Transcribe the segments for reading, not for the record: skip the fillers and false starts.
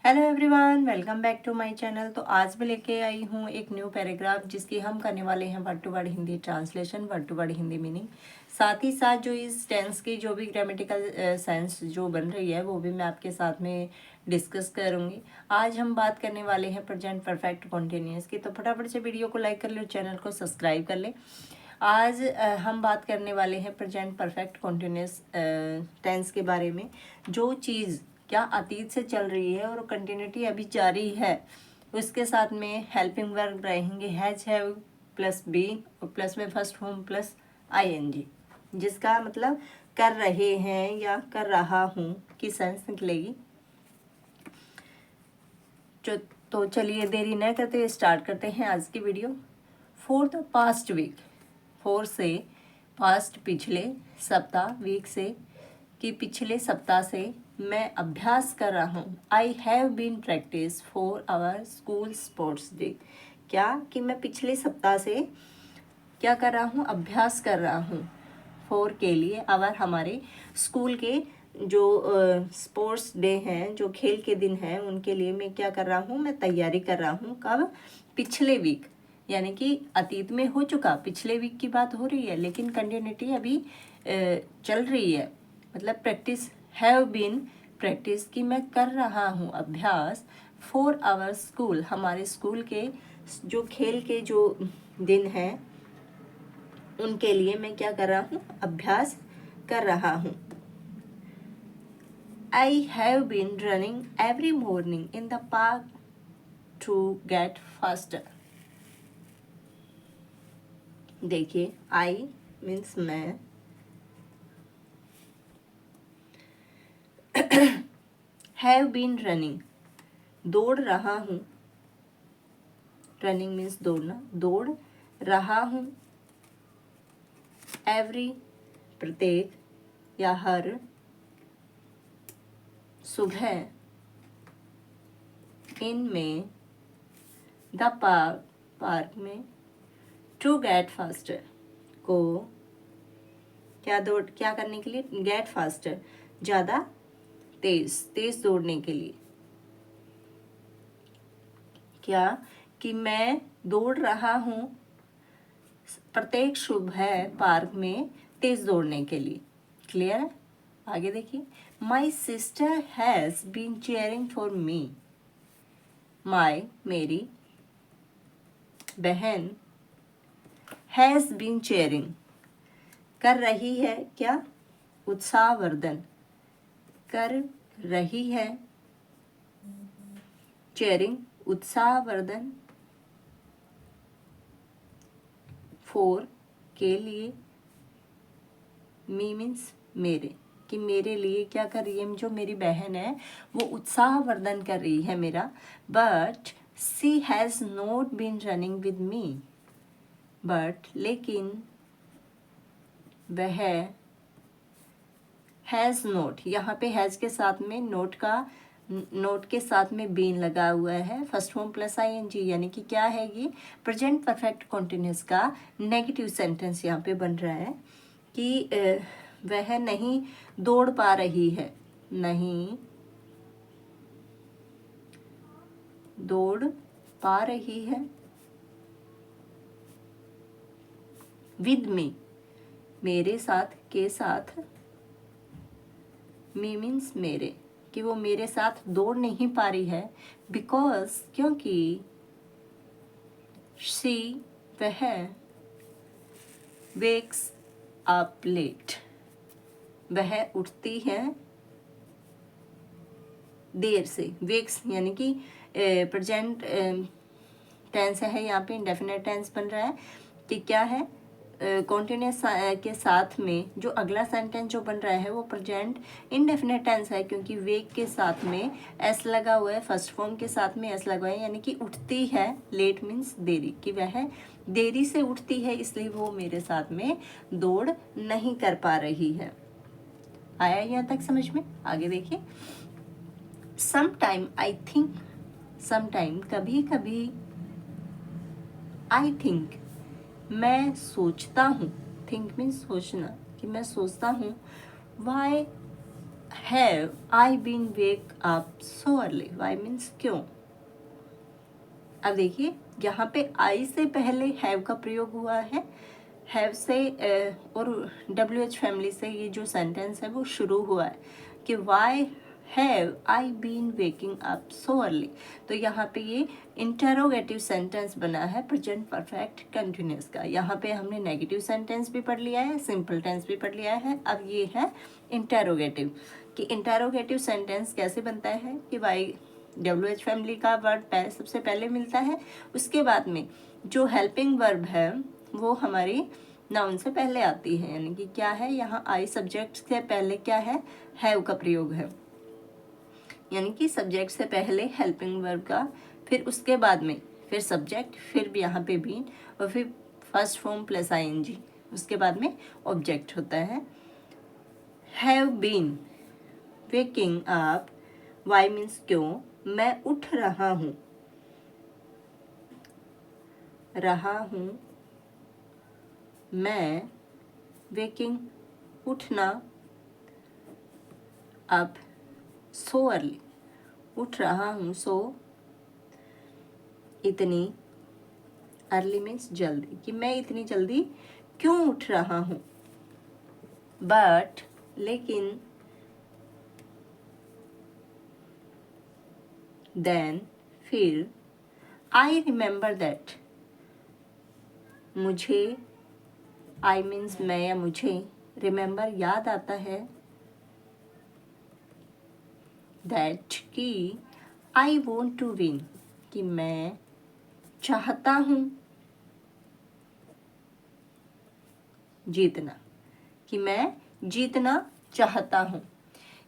Hello everyone, welcome back to my channel. तो आज मैं लेके आई हूँ एक न्यू पैराग्राफ जिसकी हम करने वाले हैं word to word Hindi translation, word to word Hindi meaning. साथ ही साथ जो इस टेंस की जो भी ग्रामेटिकल सेंस जो बन रही है वो भी मैं आपके साथ में डिस्कस करूँगी। आज हम बात करने वाले हैं प्रेजेंट परफेक्ट कॉन्टिन्यूअस की। तो फटाफट से वीडियो को लाइक कर लो, चैनल को सब्सक्राइब कर ले। आज हम बात करने वाले हैं प्रेजेंट परफेक्ट कॉन्टिन्यूअस टेंस के बारे में। जो चीज़ क्या अतीत से चल रही है और कंटिन्यूटी अभी जारी है, उसके साथ में हेल्पिंग वर्ब रहेंगे हैज, हैव प्लस बी और प्लस में फर्स्ट फॉर्म प्लस आईएनजी, जिसका मतलब कर रहे हैं या कर रहा हूँ की सेंस निकलेगी। तो चलिए देरी न करते हुए स्टार्ट करते हैं आज की video. For the past week, for से पास्ट पिछले सप्ताह, वीक से कि पिछले सप्ताह से मैं अभ्यास कर रहा हूँ। I have been practice for our school sports day. क्या कि मैं पिछले सप्ताह से क्या कर रहा हूँ, अभ्यास कर रहा हूँ। फोर के लिए, आवर हमारे स्कूल के जो स्पोर्ट्स डे हैं, जो खेल के दिन हैं, उनके लिए मैं क्या कर रहा हूँ, मैं तैयारी कर रहा हूँ। कब? पिछले वीक, यानी कि अतीत में हो चुका पिछले वीक की बात हो रही है, लेकिन कंटिन्यूटी अभी चल रही है। मतलब प्रैक्टिस, हैव बीन प्रैक्टिस कि मैं कर रहा हूँ अभ्यास, फॉर आवर स्कूल हमारे स्कूल के जो खेल के जो दिन हैं उनके लिए मैं क्या कर रहा हूँ, अभ्यास कर रहा हूँ। I have been running every morning in the park to get faster. देखिए, I means मैं, have been running दौड़ रहा हूँ, रनिंग मीन्स दौड़ना, दौड़ रहा हूँ, एवरी प्रत्येक या हर सुबह, इनमें, द पार्क पार्क में, टू गेट फास्टर को क्या करने के लिए, गेट फास्टर ज़्यादा तेज दौड़ने के लिए। क्या कि मैं दौड़ रहा हूँ प्रत्येक सुबह पार्क में तेज दौड़ने के लिए। क्लियर है? आगे देखिए, my sister has been caring for me. My मेरी बहन, हैज़ बीन चेयरिंग कर रही है, क्या? उत्साहवर्धन कर रही है, चेयरिंग उत्साहवर्धन, फोर के लिए, मी मीन्स मेरे, कि मेरे लिए क्या कर रही है, जो मेरी बहन है वो उत्साहवर्धन कर रही है मेरा। But she has not been running with me, but लेकिन वह हैज़ नोट, यहाँ पे हैज़ के साथ में नोट के साथ में बीन लगा हुआ है, फर्स्ट फॉर्म प्लस आईएनजी, यानी कि क्या है, ये प्रेजेंट परफेक्ट कॉन्टिन्यूअस का नेगेटिव सेंटेंस यहाँ पे बन रहा है कि वह नहीं दौड़ पा रही है, नहीं दौड़ पा रही है, विद मी मेरे साथ, के साथ, मी मीन्स मेरे, कि वो मेरे साथ दौड़ नहीं पा रही है, बिकॉज क्योंकि, शी वह, वेक्स अप लेट वह उठती है देर से। वेक्स यानी कि प्रेजेंट टेंस है, यहाँ पे इंडेफिनेट टेंस बन रहा है कि क्या है, कॉन्टिन्यूस के साथ में जो अगला सेंटेंस जो बन रहा है वो प्रेजेंट इंडेफिनेट टेंस है, क्योंकि वेक के साथ में एस लगा हुआ है, फर्स्ट फॉर्म के साथ में एस लगा हुआ है, यानी कि उठती है, लेट मीन्स देरी, कि वह देरी से उठती है, इसलिए वो मेरे साथ में दौड़ नहीं कर पा रही है। आया यहाँ तक समझ में? आगे देखिए, समटाइम आई थिंक, समटाइम कभी कभी, आई थिंक मैं सोचता हूँ, थिंक मीन्स सोचना, कि मैं सोचता हूँ, why have I been wake up so early, why means क्यों। अब देखिए यहाँ पे आई से पहले हैव का प्रयोग हुआ है, हैव से और WH फैमिली से ये जो सेंटेंस है वो शुरू हुआ है कि why have I been waking up so early. तो यहाँ पे ये इंटरोगेटिव सेंटेंस बना है प्रेजेंट परफेक्ट कंटिन्यूस का। यहाँ पे हमने नेगेटिव सेंटेंस भी पढ़ लिया है, सिंपल टेंस भी पढ़ लिया है। अब ये है इंटरोगेटिव, कि इंटरोगेटिव सेंटेंस कैसे बनता है कि वाई WH फैमिली का वर्ड सबसे पहले मिलता है, उसके बाद में जो हेल्पिंग वर्ब है वो हमारी नाउन से पहले आती है। यानी कि क्या है, यहाँ आई सब्जेक्ट से पहले क्या है, हैव का प्रयोग है। यानी कि सब्जेक्ट से पहले हेल्पिंग वर्ब का, फिर उसके बाद में फिर सब्जेक्ट, फिर भी यहाँ पे बीन, और फिर फर्स्ट फॉर्म प्लस ING, उसके बाद में ऑब्जेक्ट होता है। Have been waking up, why means क्यों, मैं उठ रहा हूँ, मैं, वेकिंग उठना, अब सो अर्ली उठ रहा हूँ, सो इतनी, अर्ली मीन्स जल्दी, कि मैं इतनी जल्दी क्यों उठ रहा हूँ। बट लेकिन, देन फिर, आई रिमेंबर दैट, मुझे, आई मीन्स मैं या मुझे, रिमेंबर याद आता है, दैट कि आई वॉन्ट टू विन, कि मैं चाहता हूँ जीतना, कि मैं जीतना चाहता हूँ।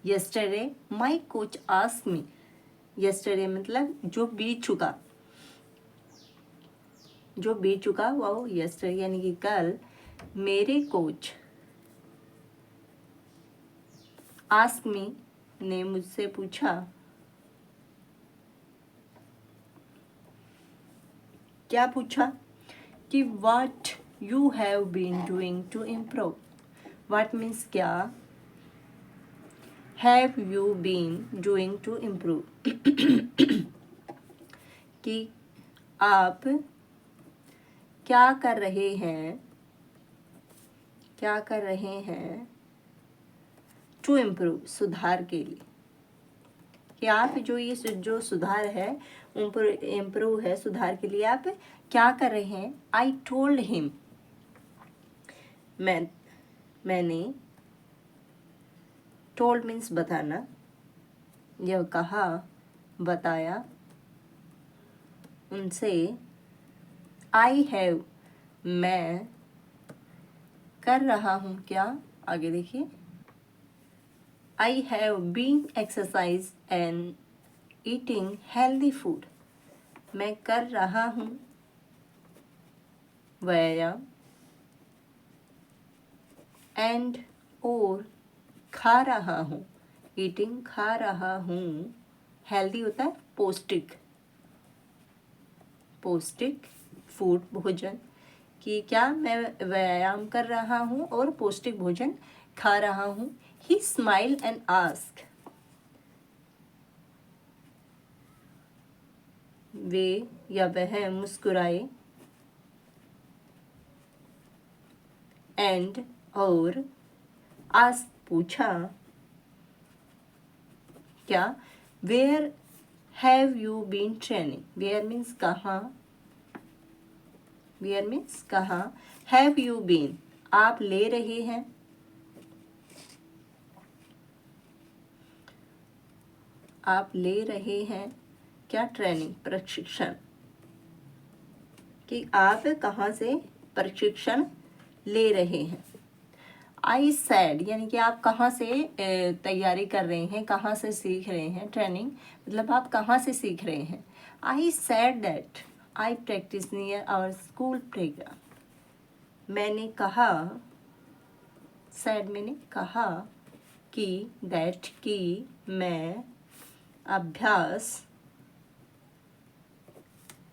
Yesterday my coach ask me, yesterday मतलब जो बीत चुका, वो यस्टरडे यानी कि कल, मेरे कोच आस्क मी ने मुझसे पूछा, क्या पूछा, कि what you have been doing to improve. What means क्या, have you been doing to improve, कि आप क्या कर रहे हैं टू इम्प्रूव, सुधार के लिए, कि आप जो सुधार है, इम्प्रूव है, सुधार के लिए आप क्या कर रहे हैं। आई टोल्ड हिम, मैंने, टोल्ड मीन्स बताना, यह कहा, बताया उनसे, आई हैव, मैं कर रहा हूँ क्या, आगे देखिए, I have been exercise and eating healthy food, मैं कर रहा हूँ व्यायाम, एंड और खा रहा हूँ, ईटिंग खा रहा हूँ, हेल्दी होता है पौष्टिक फूड भोजन, कि क्या मैं व्यायाम कर रहा हूँ और पौष्टिक भोजन खा रहा हूँ। ही स्माइल एंड आस्क, वे या वह मुस्कुराए, एंड और, आस्क पूछा, क्या, where have you been training, where means कहाँ, हैव यू बीन आप ले रहे हैं, क्या, ट्रेनिंग प्रशिक्षण, कि आप कहाँ से प्रशिक्षण ले रहे हैं। आई सैड यानी कि आप कहाँ से तैयारी कर रहे हैं, कहाँ से सीख रहे हैं, ट्रेनिंग मतलब आप कहाँ से सीख रहे हैं। I said that I practice near our school playground, मैंने कहा, सैड मैंने कहा, कि दैट कि मैं अभ्यास,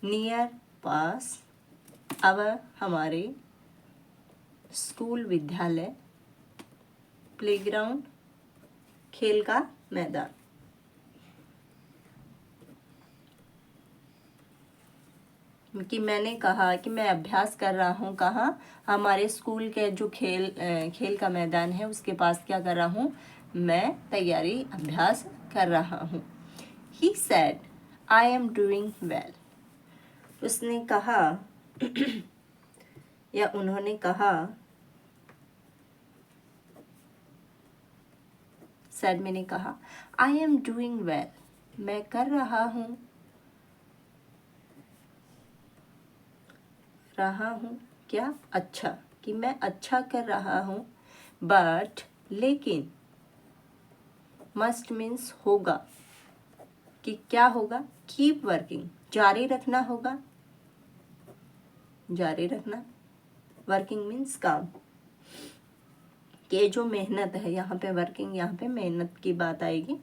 नियर पास, अब हमारे स्कूल विद्यालय, प्लेग्राउंड खेल का मैदान। कि मैंने कहा कि मैं अभ्यास कर रहा हूँ, कहाँ, हमारे स्कूल के जो खेल का मैदान है उसके पास क्या कर रहा हूँ, मैं तैयारी अभ्यास कर रहा हूँ। He said, I am doing well. उसने कहा या उन्होंने कहा, said मैंने कहा, I am doing well, मैं कर रहा हूँ क्या, अच्छा, कि मैं अच्छा कर रहा हूँ, बट लेकिन, मस्ट मीन्स होगा, कि क्या होगा, कीप वर्किंग, जारी रखना होगा, जारी रखना, वर्किंग मीन्स काम, कि जो मेहनत है, यहाँ पे वर्किंग, यहाँ पे मेहनत की बात आएगी,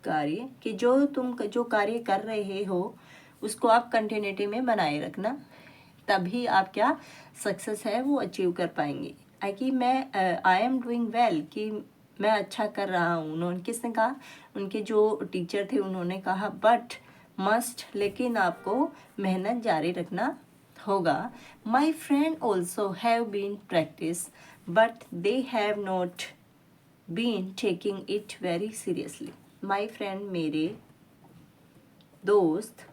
कार्य, कि जो तुम जो कार्य कर रहे हो उसको आप कंटिन्यूटी में बनाए रखना, तभी आप क्या सक्सेस है वो अचीव कर पाएंगे। कि मैं आई एम डूइंग वेल, कि मैं अच्छा कर रहा हूँ। उन्होंने किसने कहा, उनके जो टीचर थे उन्होंने कहा, बट मस्ट, लेकिन आपको मेहनत जारी रखना होगा। My friend also have been practice but they have not been taking it very seriously. My friend, मेरे दोस्त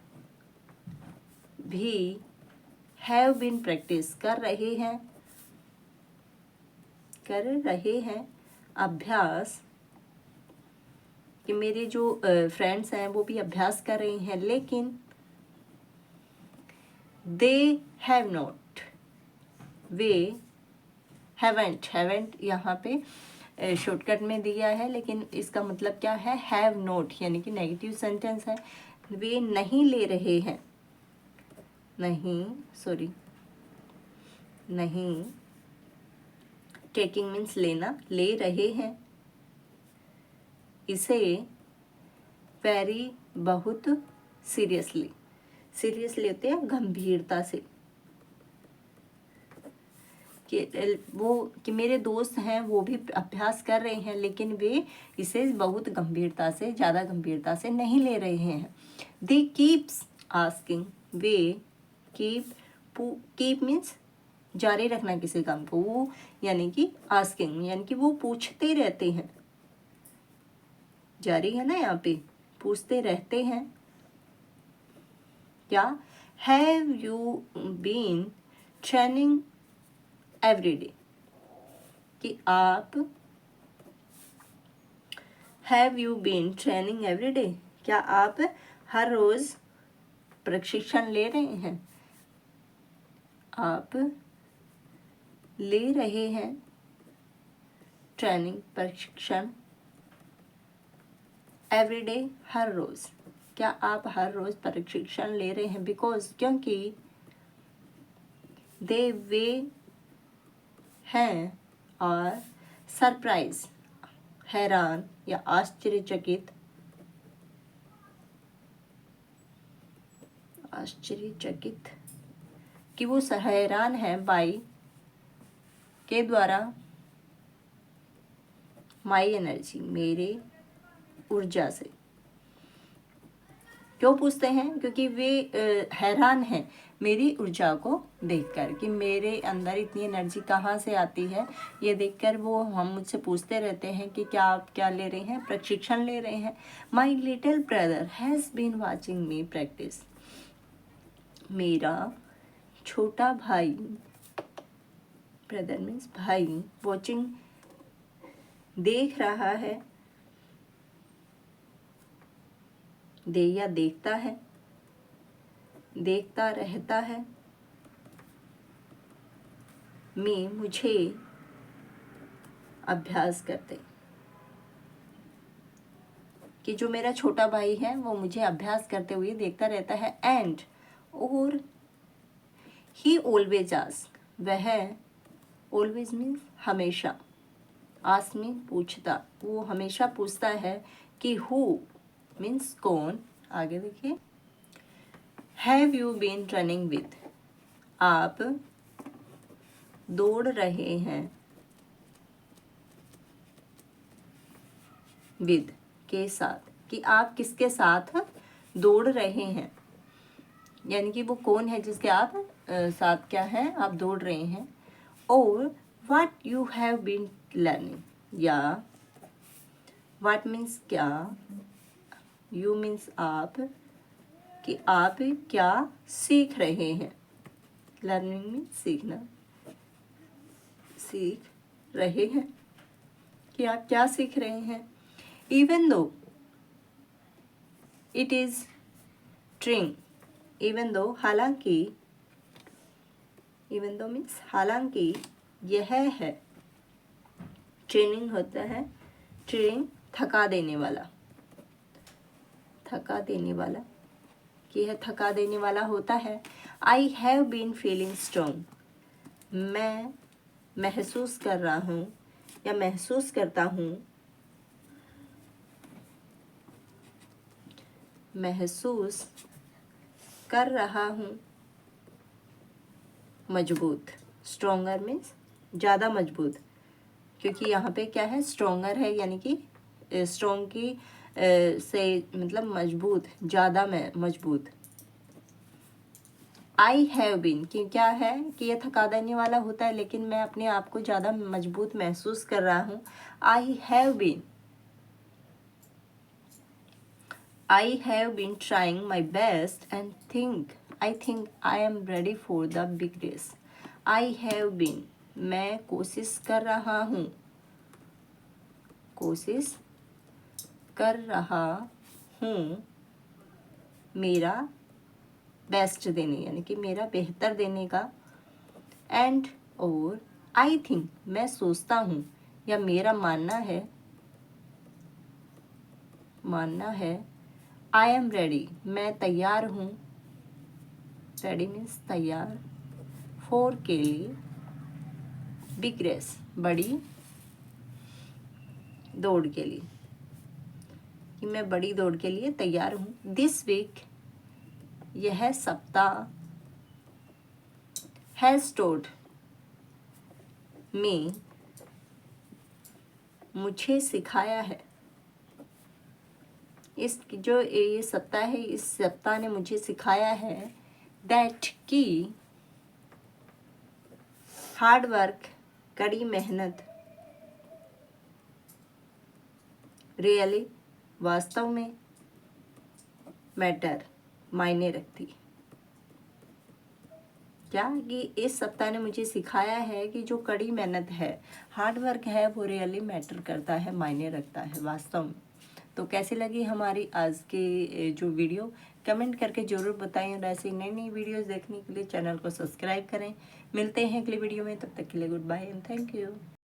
भी हैव बीन प्रैक्टिस, कर रहे हैं अभ्यास, कि मेरे जो फ्रेंड्स हैं वो भी अभ्यास कर रहे हैं, लेकिन दे हैव नॉट, वे हैवेंट यहाँ पे शॉर्टकट में दिया है, लेकिन इसका मतलब क्या है, हैव नॉट, यानी कि नेगेटिव सेंटेंस है। वे नहीं ले रहे हैं, नहीं, टेकिंग मीन्स लेना, ले रहे हैं इसे वेरी, बहुत, सीरियसली होते हैं गंभीरता से, कि मेरे दोस्त हैं वो भी अभ्यास कर रहे हैं, लेकिन वे इसे बहुत गंभीरता से, ज़्यादा गंभीरता से नहीं ले रहे हैं। दे कीप्स आस्किंग, वे कीप मीन्स जारी रखना किसी काम को, वो यानी कि आस्किंग, यानी कि वो पूछते रहते हैं, जारी है ना यहाँ पे, पूछते रहते हैं, क्या, have you been training everyday, कि आप, have you been training everyday, क्या आप हर रोज प्रशिक्षण ले रहे हैं, आप ले रहे हैं ट्रेनिंग, प्रशिक्षण, एवरीडे, हर रोज, क्या आप हर रोज प्रशिक्षण ले रहे हैं, बिकॉज, क्योंकि, दे, वे हैं, और सरप्राइज, हैरान या आश्चर्यचकित, कि वो हैरान है, बाई, के द्वारा, माई एनर्जी, मेरे ऊर्जा से। क्यों पूछते हैं, क्योंकि वे हैरान हैं मेरी ऊर्जा को देखकर, कि मेरे अंदर इतनी एनर्जी कहाँ से आती है, ये देखकर वो हम मुझसे पूछते रहते हैं कि क्या आप क्या ले रहे हैं, प्रशिक्षण ले रहे हैं। My little brother has been watching me practice, मेरा छोटा भाई, ब्रदर मीन्स भाई, वॉचिंग, देख रहा है, या देखता है, देखता रहता है, मुझे अभ्यास करते, कि जो मेरा छोटा भाई है वो मुझे अभ्यास करते हुए देखता रहता है, एंड, और, ही ऑलवेज आस्क, वह, ऑलवेज मीन्स हमेशा, आस्क मीन पूछता, वो हमेशा पूछता है, कि हु मीन्स कौन, आगे देखिए, have you been running with, आप दौड़ रहे हैं विद के साथ, कि आप किसके साथ दौड़ रहे हैं, यानी कि वो कौन है जिसके आप साथ क्या है आप दौड़ रहे हैं। और what you have been learning, या व्हाट मीन्स क्या, यू मीन्स आप, कि आप क्या सीख रहे हैं। लर्निंग मीन्स सीखना, सीख रहे हैं कि आप क्या सीख रहे हैं। Even though it is ट्रिंग, even though हालांकि, इवन दो मीन्स हालांकि यह है, ट्रेनिंग होता है, ट्रेनिंग थका देने वाला, थका देने वाला, कि यह थका देने वाला होता है। I have been feeling strong, मैं महसूस कर रहा हूँ या महसूस करता हूँ, महसूस कर रहा हूँ मजबूत। स्ट्रोंगर मीन्स ज़्यादा मजबूत, क्योंकि यहाँ पे क्या है स्ट्रोंगर है, यानी कि स्ट्रोंग की से मतलब मजबूत, ज़्यादा मजबूत। आई हैव बीन, कि क्या है कि यह थका देने वाला होता है, लेकिन मैं अपने आप को ज़्यादा मजबूत महसूस कर रहा हूँ। I have been, I have been trying my best and I think I am ready for the big race. I have been, मैं कोशिश कर रहा हूँ, कोशिश कर रहा हूँ मेरा बेस्ट देने, यानी कि मेरा बेहतर देने का। एंड और आई थिंक, मैं सोचता हूँ या मेरा मानना है, मानना है। आई एम रेडी, मैं तैयार हूँ, रेडी मीन्स तैयार, फोर के लिए, बिग रेस बड़ी दौड़ के लिए, कि मैं बड़ी दौड़ के लिए तैयार हूँ। दिस वीक, यह सप्ताह, हैज टोल्ड मी, मुझे सिखाया है, इस जो ये सप्ताह है, इस सप्ताह ने मुझे सिखाया है दैट, कि हार्ड वर्क, कड़ी मेहनत, रियली, वास्तव में, मैटर, मायने रखती। क्या कि इस सप्ताह ने मुझे सिखाया है कि जो कड़ी मेहनत है, हार्ड वर्क है, वो रियली मैटर करता है, मायने रखता है वास्तव में। तो कैसी लगी हमारी आज की जो वीडियो, कमेंट करके ज़रूर बताएं, और ऐसी नई नई वीडियोस देखने के लिए चैनल को सब्सक्राइब करें। मिलते हैं अगली वीडियो में, तब तक के लिए goodbye and thank you.